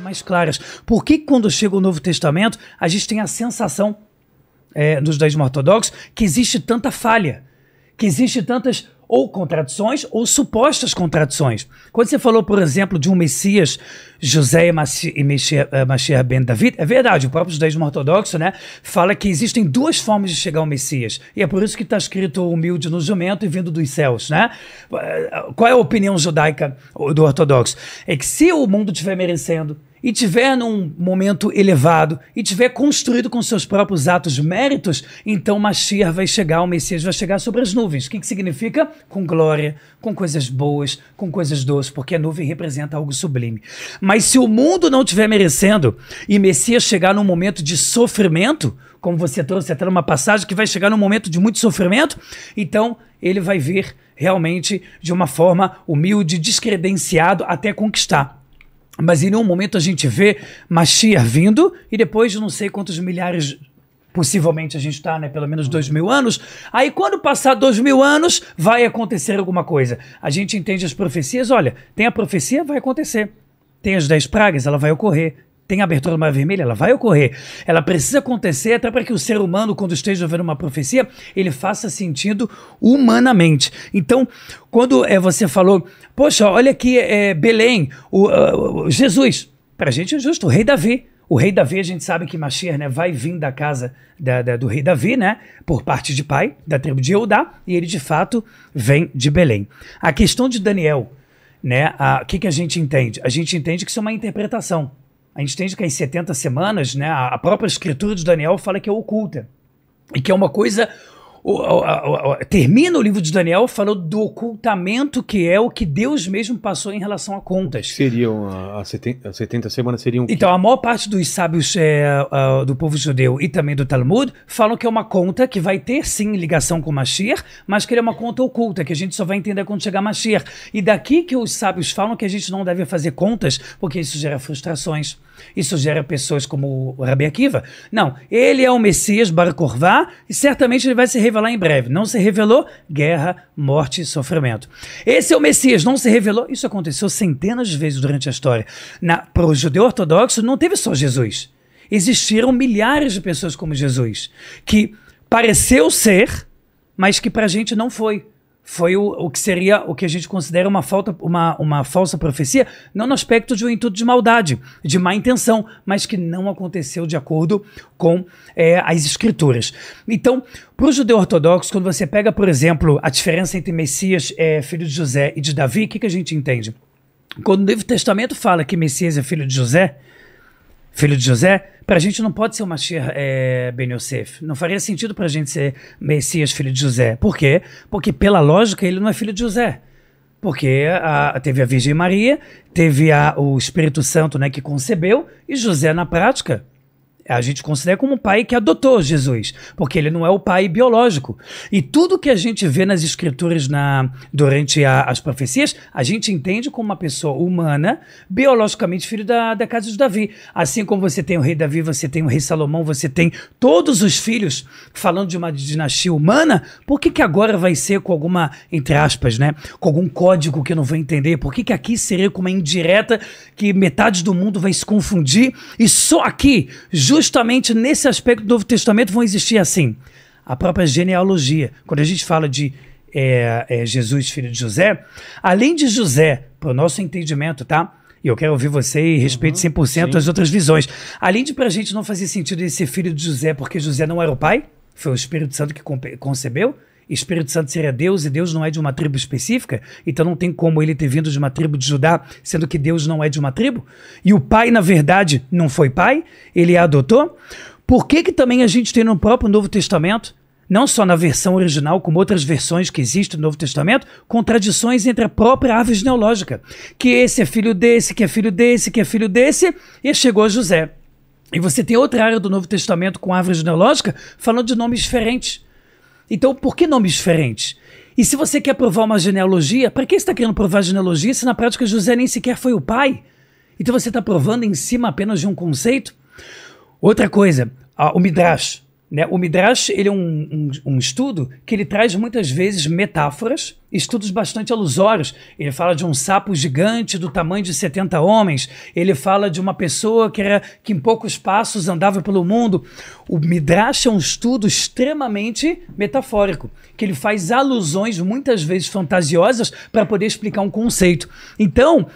mais claras. Por que quando chega o Novo Testamento, a gente tem a sensação, nos judaísmo ortodoxo, que existe tanta falha, que existe tantas ou contradições ou supostas contradições? Quando você falou, por exemplo, de um Messias, José e Mashiach ben David, é verdade, o próprio judaísmo ortodoxo, né, fala que existem duas formas de chegar ao Messias, e é por isso que está escrito humilde no jumento e vindo dos céus, né? Qual é a opinião judaica do ortodoxo? É que se o mundo estiver merecendo, e tiver num momento elevado, e tiver construído com seus próprios atos méritos, então Mashiach vai chegar, o Messias vai chegar sobre as nuvens. O que significa? Com glória, com coisas boas, com coisas doces, porque a nuvem representa algo sublime. Mas se o mundo não estiver merecendo, e Messias chegar num momento de sofrimento, como você trouxe até numa passagem, que vai chegar num momento de muito sofrimento, então ele vai vir realmente de uma forma humilde, descredenciado, até conquistar. Mas em nenhum momento a gente vê Mashiach vindo e depois de não sei quantos milhares, possivelmente a gente está, né, pelo menos 2000 anos, aí quando passar 2000 anos vai acontecer alguma coisa. A gente entende as profecias, olha, tem a profecia, vai acontecer. Tem as 10 pragas, ela vai ocorrer. Tem a abertura do Mar Vermelho, ela vai ocorrer. Ela precisa acontecer até para que o ser humano, quando esteja vendo uma profecia, ele faça sentido humanamente. Então, quando você falou, poxa, olha aqui, Belém, Jesus, para a gente é justo, o rei Davi. O rei Davi, a gente sabe que Mashiach, né, vai vir da casa do rei Davi, né, por parte de pai, da tribo de Eudá, e ele de fato vem de Belém. A questão de Daniel, né, o que a gente entende? A gente entende que isso é uma interpretação. A gente entende que as 70 semanas, né, a própria escritura de Daniel fala que é oculta. E que é uma coisa... termina o livro de Daniel falando do ocultamento, que é o que Deus mesmo passou em relação a contas. Seriam as 70 semanas seriam... Então, a maior parte dos sábios do povo judeu e também do Talmud falam que é uma conta que vai ter sim ligação com Mashiach, mas que ele é uma conta oculta, que a gente só vai entender quando chegar Mashiach. E daqui que os sábios falam que a gente não deve fazer contas, porque isso gera frustrações. Isso gera pessoas como o Rabi Akiva. Não, ele é o Messias Bar Korvá e certamente ele vai se revelar em breve. Não se revelou, guerra, morte e sofrimento. Esse é o Messias, não se revelou. Isso aconteceu centenas de vezes durante a história. Para o judeu ortodoxo não teve só Jesus. Existiram milhares de pessoas como Jesus, que pareceu ser, mas que para a gente não foi. Foi o que seria o que a gente considera uma falsa profecia, não no aspecto de um intuito de maldade, de má intenção, mas que não aconteceu de acordo com as escrituras. Então, para o judeu ortodoxo, quando você pega, por exemplo, a diferença entre Messias, filho de José, e de Davi, o que a gente entende? Quando o Novo Testamento fala que Messias é filho de José, para a gente não pode ser o Mashiach Ben Yosef. Não faria sentido para a gente ser Messias, filho de José. Por quê? Porque, pela lógica, ele não é filho de José. Porque teve a Virgem Maria, teve o Espírito Santo, né, que concebeu, e José, na prática, a gente considera como um pai que adotou Jesus, porque ele não é o pai biológico. E tudo que a gente vê nas escrituras durante as profecias, a gente entende como uma pessoa humana, biologicamente filho da casa de Davi. Assim como você tem o rei Davi, você tem o rei Salomão, você tem todos os filhos falando de uma dinastia humana, por que agora vai ser com alguma, entre aspas, né, com algum código que eu não vou entender? Por que aqui seria com uma indireta que metade do mundo vai se confundir e só aqui, justamente nesse aspecto do Novo Testamento vão existir assim. A própria genealogia. Quando a gente fala de Jesus, filho de José, além de José, para o nosso entendimento, tá? E eu quero ouvir você e respeito 100% as outras visões. Além de para a gente não fazer sentido ele ser filho de José, porque José não era o pai, foi o Espírito Santo que concebeu, Espírito Santo seria Deus e Deus não é de uma tribo específica, então não tem como ele ter vindo de uma tribo de Judá, sendo que Deus não é de uma tribo, e o pai na verdade não foi pai, ele a adotou. Por que também a gente tem no próprio Novo Testamento, não só na versão original, como outras versões que existem no Novo Testamento, contradições entre a própria árvore genealógica, que esse é filho desse, que é filho desse, que é filho desse, e chegou a José. E você tem outra área do Novo Testamento com árvore genealógica falando de nomes diferentes. Então, por que nomes diferentes? E se você quer provar uma genealogia, para que você está querendo provar a genealogia se na prática José nem sequer foi o pai? Então você está provando em cima apenas de um conceito? Outra coisa, o Midrash. né? O Midrash, ele é um estudo que ele traz muitas vezes metáforas, estudos bastante alusórios. Ele fala de um sapo gigante do tamanho de 70 homens, ele fala de uma pessoa que em poucos passos andava pelo mundo. O Midrash é um estudo extremamente metafórico, que ele faz alusões muitas vezes fantasiosas para poder explicar um conceito. Então,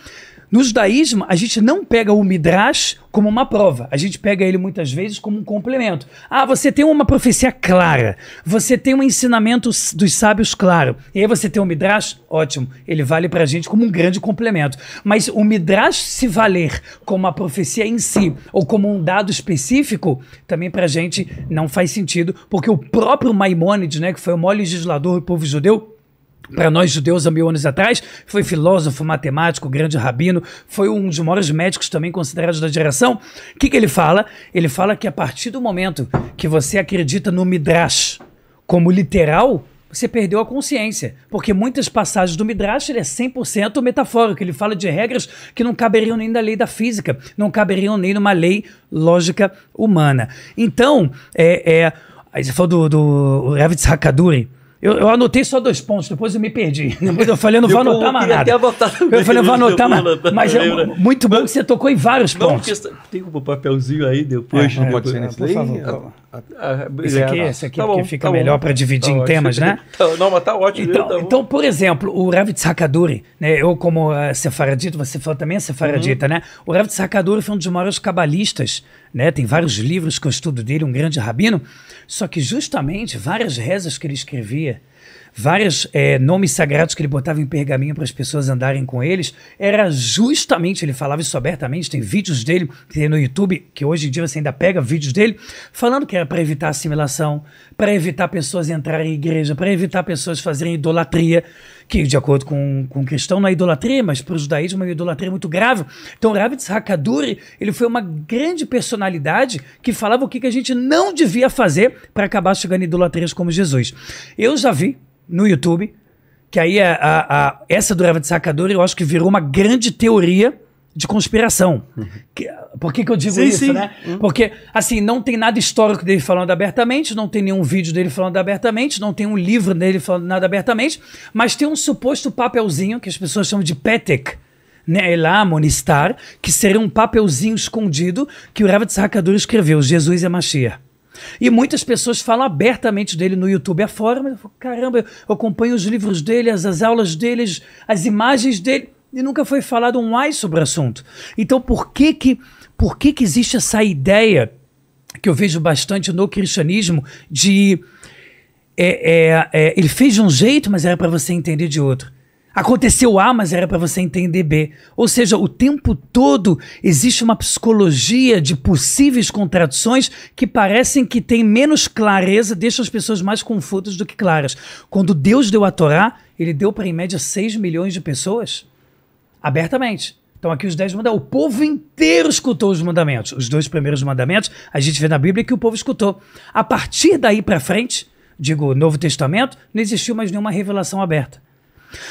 no judaísmo, a gente não pega o Midrash como uma prova, a gente pega ele muitas vezes como um complemento. Ah, você tem uma profecia clara, você tem um ensinamento dos sábios claro, e aí você tem o Midrash, ótimo, ele vale pra gente como um grande complemento. Mas o Midrash se valer como a profecia em si, ou como um dado específico, também pra gente não faz sentido, porque o próprio Maimônides, né, que foi o maior legislador do povo judeu, para nós judeus há 1000 anos atrás, foi filósofo, matemático, grande rabino, foi um dos maiores médicos também considerados da geração. O que ele fala? Ele fala que a partir do momento que você acredita no Midrash como literal, você perdeu a consciência, porque muitas passagens do Midrash ele é 100% metafórico, ele fala de regras que não caberiam nem da lei da física, não caberiam nem numa lei lógica humana. Então, aí você falou do Rav Yitzhak Kaduri. Eu anotei só 2 pontos, depois eu me perdi. Depois eu falei, eu não vou anotar mais nada. Eu falei, eu vou anotar mais. Mas é muito bom que você tocou em vários pontos. Tem um papelzinho aí depois. Não pode ser nesse por favor. Esse aqui tá porque bom, fica tá melhor bom. para dividir Tá em temas, né? Não, mas tá ótimo. Então, por exemplo, o Rav Yitzhak Kaduri, né? Eu como sefaradita, você falou também sefaradita, né? O Rav Yitzhak Kaduri foi um dos maiores cabalistas, né? Tem vários livros que eu estudo dele, um grande rabino. Só que justamente várias rezas que ele escrevia, vários nomes sagrados que ele botava em pergaminho para as pessoas andarem com eles, era justamente, ele falava isso abertamente, tem vídeos dele que tem no YouTube, que hoje em dia você ainda pega vídeos dele, falando que era para evitar assimilação, para evitar pessoas entrarem em igreja, para evitar pessoas fazerem idolatria, que de acordo com o cristão não é idolatria, mas para o judaísmo é uma idolatria muito grave. Então o Rav Yitzhak Kaduri, ele foi uma grande personalidade que falava o que a gente não devia fazer para acabar chegando em idolatrias como Jesus. Eu já vi no YouTube, que aí essa do Rav Yitzhak Kaduri eu acho que virou uma grande teoria de conspiração. Por que eu digo isso, sim, né? Porque, assim, não tem nada histórico dele falando abertamente, não tem nenhum vídeo dele falando abertamente, não tem um livro dele falando nada abertamente, mas tem um suposto papelzinho que as pessoas chamam de Petek, né, lá, Monistar, que seria um papelzinho escondido que o Rav Yitzhak Kaduri escreveu, Jesus é Mashiach. E muitas pessoas falam abertamente dele no YouTube afora, mas eu falo, caramba, eu acompanho os livros dele, as aulas dele, as imagens dele, e nunca foi falado um ai sobre o assunto. Então por que existe essa ideia, que eu vejo bastante no cristianismo, de ele fez de um jeito, mas era para você entender de outro. Aconteceu A, mas era para você entender B. Ou seja, o tempo todo existe uma psicologia de possíveis contradições que parecem que tem menos clareza, deixam as pessoas mais confusas do que claras. Quando Deus deu a Torá, ele deu para em média 6 milhões de pessoas abertamente. Então aqui os 10 mandamentos. O povo inteiro escutou os mandamentos. Os 2 primeiros mandamentos, a gente vê na Bíblia que o povo escutou. A partir daí para frente, digo, Novo Testamento, não existiu mais nenhuma revelação aberta.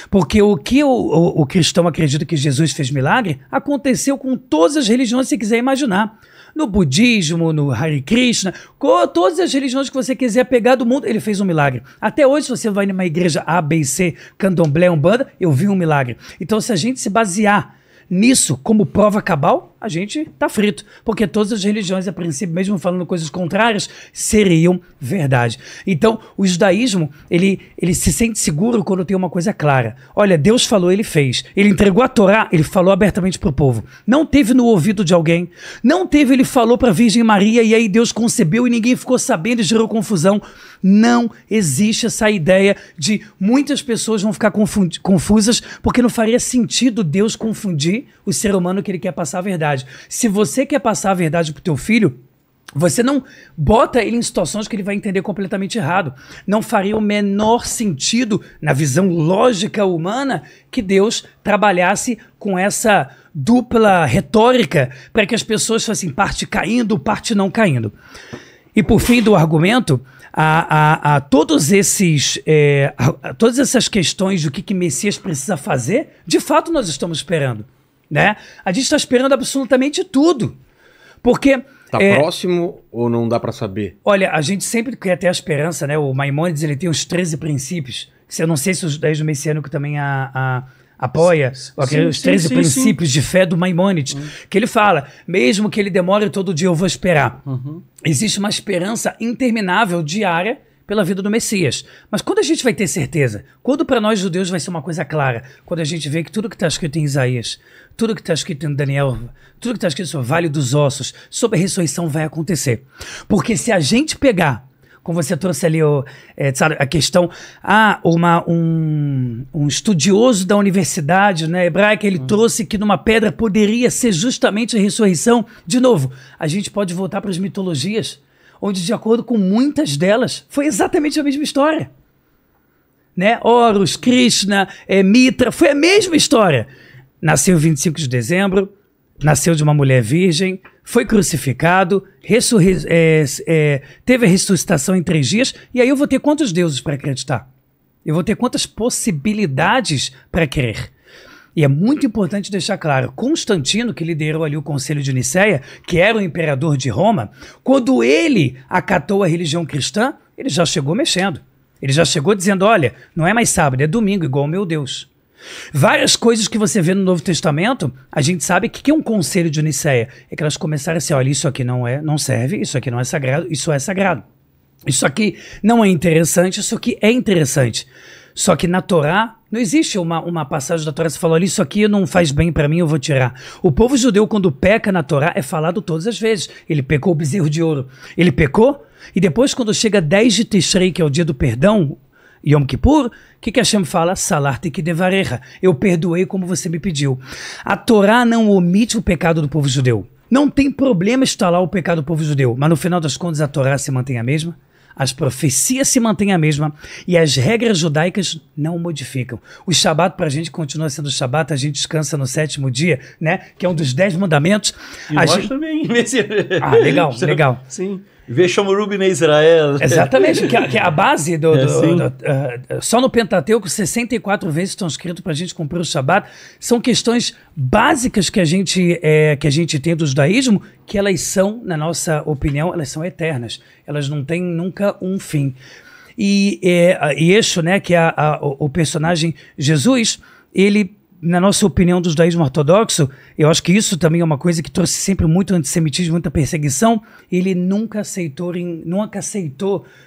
Porque o que o cristão acredita que Jesus fez milagre, aconteceu com todas as religiões que você quiser imaginar. No budismo, no Hare Krishna, com todas as religiões que você quiser pegar do mundo, ele fez um milagre. Até hoje, se você vai numa igreja A, B e C, Candomblé, Umbanda, eu vi um milagre. Então, se a gente se basear nisso como prova cabal, a gente tá frito, porque todas as religiões, a princípio, mesmo falando coisas contrárias, seriam verdade. Então, o judaísmo, ele se sente seguro quando tem uma coisa clara. Olha, Deus falou, ele fez. Ele entregou a Torá, ele falou abertamente pro povo. Não teve no ouvido de alguém, não teve, ele falou pra Virgem Maria, e aí Deus concebeu e ninguém ficou sabendo e gerou confusão. Não existe essa ideia de muitas pessoas vão ficar confusas, porque não faria sentido Deus confundir o ser humano que ele quer passar a verdade. Se você quer passar a verdade pro teu filho, você não bota ele em situações que ele vai entender completamente errado. Não faria o menor sentido, na visão lógica humana, que Deus trabalhasse com essa dupla retórica para que as pessoas fossem parte caindo, parte não caindo. E por fim do argumento, todas essas questões do que Messias precisa fazer, de fato nós estamos esperando, né? A gente está esperando absolutamente tudo. Porque Tá próximo ou não dá para saber? Olha, a gente sempre quer ter a esperança, né? O Maimônides, ele tem os 13 princípios, que eu não sei se os 10 do Messiânico também apoia, os 13 princípios de fé do Maimônides, que ele fala, mesmo que ele demore todo dia, eu vou esperar. Existe uma esperança interminável, diária, pela vida do Messias. Mas quando a gente vai ter certeza? Quando para nós judeus vai ser uma coisa clara? Quando a gente vê que tudo que está escrito em Isaías, tudo que está escrito em Daniel, tudo que está escrito sobre o Vale dos Ossos, sobre a ressurreição vai acontecer. Porque se a gente pegar, como você trouxe ali a questão, um estudioso da universidade, né, hebraica, ele trouxe que numa pedra poderia ser justamente a ressurreição. De novo, a gente pode voltar para as mitologias, onde, de acordo com muitas delas, foi exatamente a mesma história. Né? Horus, Krishna, Mitra, foi a mesma história. Nasceu 25 de dezembro, nasceu de uma mulher virgem, foi crucificado, teve a ressuscitação em 3 dias, e aí eu vou ter quantos deuses para acreditar? Eu vou ter quantas possibilidades para crer? E é muito importante deixar claro, Constantino, que liderou ali o Concílio de Nicéia, que era o imperador de Roma, quando ele acatou a religião cristã, ele já chegou mexendo. Ele já chegou dizendo, olha, não é mais sábado, é domingo, igual o meu Deus. Várias coisas que você vê no Novo Testamento, a gente sabe que é um Concílio de Nicéia. É que elas começaram assim, olha, isso aqui não serve, isso aqui não é sagrado, isso é sagrado. Isso aqui não é interessante, isso aqui é interessante. Só que na Torá, não existe uma passagem da Torá que você falou ali, isso aqui não faz bem para mim, eu vou tirar. O povo judeu, quando peca na Torá, é falado todas as vezes. Ele pecou o bezerro de ouro. Ele pecou, e depois quando chega 10 de Tishrei, que é o dia do perdão, Yom Kippur, o que Hashem fala? Salarti que devareja. Eu perdoei como você me pediu. A Torá não omite o pecado do povo judeu. Não tem problema instalar o pecado do povo judeu, mas no final das contas a Torá se mantém a mesma. As profecias se mantêm a mesma e as regras judaicas não modificam. O Shabat para a gente continua sendo Shabat, a gente descansa no 7º dia, né? Que é um dos 10 mandamentos. E nós também. Legal, legal. Sim. Vejamos Rubem Israel. Exatamente, que é a base só no Pentateuco 64 vezes estão escritos para a gente cumprir o Shabat. São questões básicas que a gente tem do judaísmo, que elas são, na nossa opinião, elas são eternas. Elas não têm nunca um fim. E Yeshua, né, que é o personagem Jesus, ele, na nossa opinião do judaísmo ortodoxo, eu acho que isso também é uma coisa que trouxe sempre muito antissemitismo, muita perseguição. Ele nunca aceitou,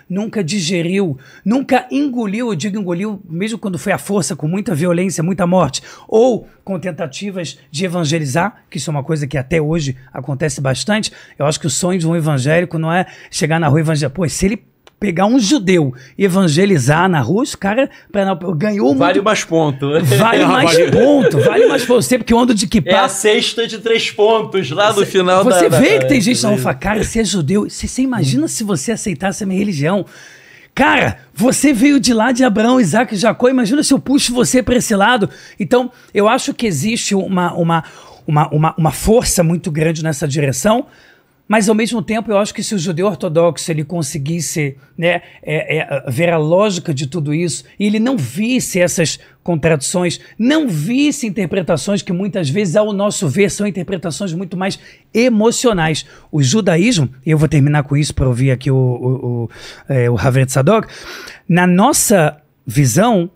nunca digeriu, nunca engoliu, eu digo engoliu, mesmo quando foi à força, com muita violência, muita morte, ou com tentativas de evangelizar, que isso é uma coisa que até hoje acontece bastante. Eu acho que o sonho de um evangélico não é chegar na rua e evangelizar. Pô, se ele pegar um judeu e evangelizar na rua, os caras ganhou vale muito. Mais ponto. Vale mais ponto. Sempre que eu ando de kippah. É a cesta de 3 pontos lá no final Você vê que tem gente na rua e fala, cara, você é judeu. Você imagina se você aceitasse a minha religião. Cara, você veio de lá de Abraão, Isaac e Jacó. Imagina se eu puxo você para esse lado. Então, eu acho que existe uma força muito grande nessa direção. Mas, ao mesmo tempo, eu acho que se o judeu ortodoxo ele conseguisse, né, ver a lógica de tudo isso, e ele não visse essas contradições, não visse interpretações que muitas vezes, ao nosso ver, são interpretações muito mais emocionais. O judaísmo, e eu vou terminar com isso para ouvir aqui o Haver Tzadok, na nossa visão,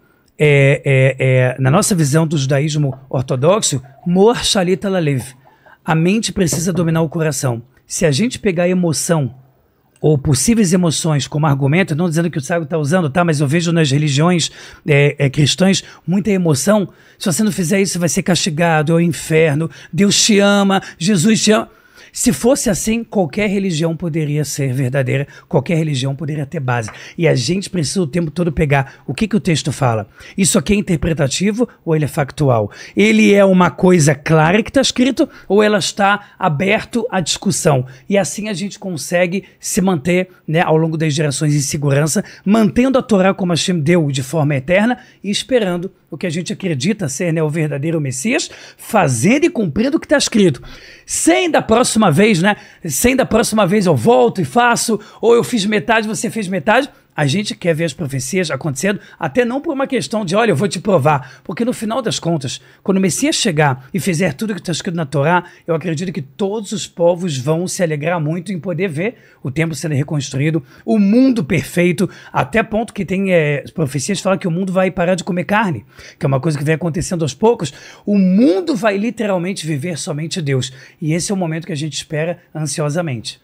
na nossa visão do judaísmo ortodoxo, Mor Shalit Alalev, a mente precisa dominar o coração. Se a gente pegar a emoção ou possíveis emoções como argumento, não dizendo que o Thiago está usando, tá? Mas eu vejo nas religiões cristãs muita emoção. Se você não fizer isso, você vai ser castigado, é o inferno, Deus te ama, Jesus te ama. Se fosse assim, qualquer religião poderia ser verdadeira, qualquer religião poderia ter base. E a gente precisa o tempo todo pegar o que o texto fala. Isso aqui é interpretativo ou ele é factual? Ele é uma coisa clara que está escrito ou ela está aberto à discussão? E assim a gente consegue se manter, né, ao longo das gerações em segurança, mantendo a Torá como Hashem deu de forma eterna e esperando o que a gente acredita ser, né, o verdadeiro Messias, fazendo e cumprindo o que está escrito. Sem da próxima vez eu volto e faço, ou eu fiz metade, você fez metade, A gente quer ver as profecias acontecendo, até não por uma questão de, olha, eu vou te provar, porque no final das contas, quando o Messias chegar e fizer tudo que está escrito na Torá, eu acredito que todos os povos vão se alegrar muito em poder ver o templo sendo reconstruído, o mundo perfeito, até ponto que tem profecias que falam que o mundo vai parar de comer carne, que é uma coisa que vem acontecendo aos poucos. O mundo vai literalmente viver somente Deus, e esse é o momento que a gente espera ansiosamente.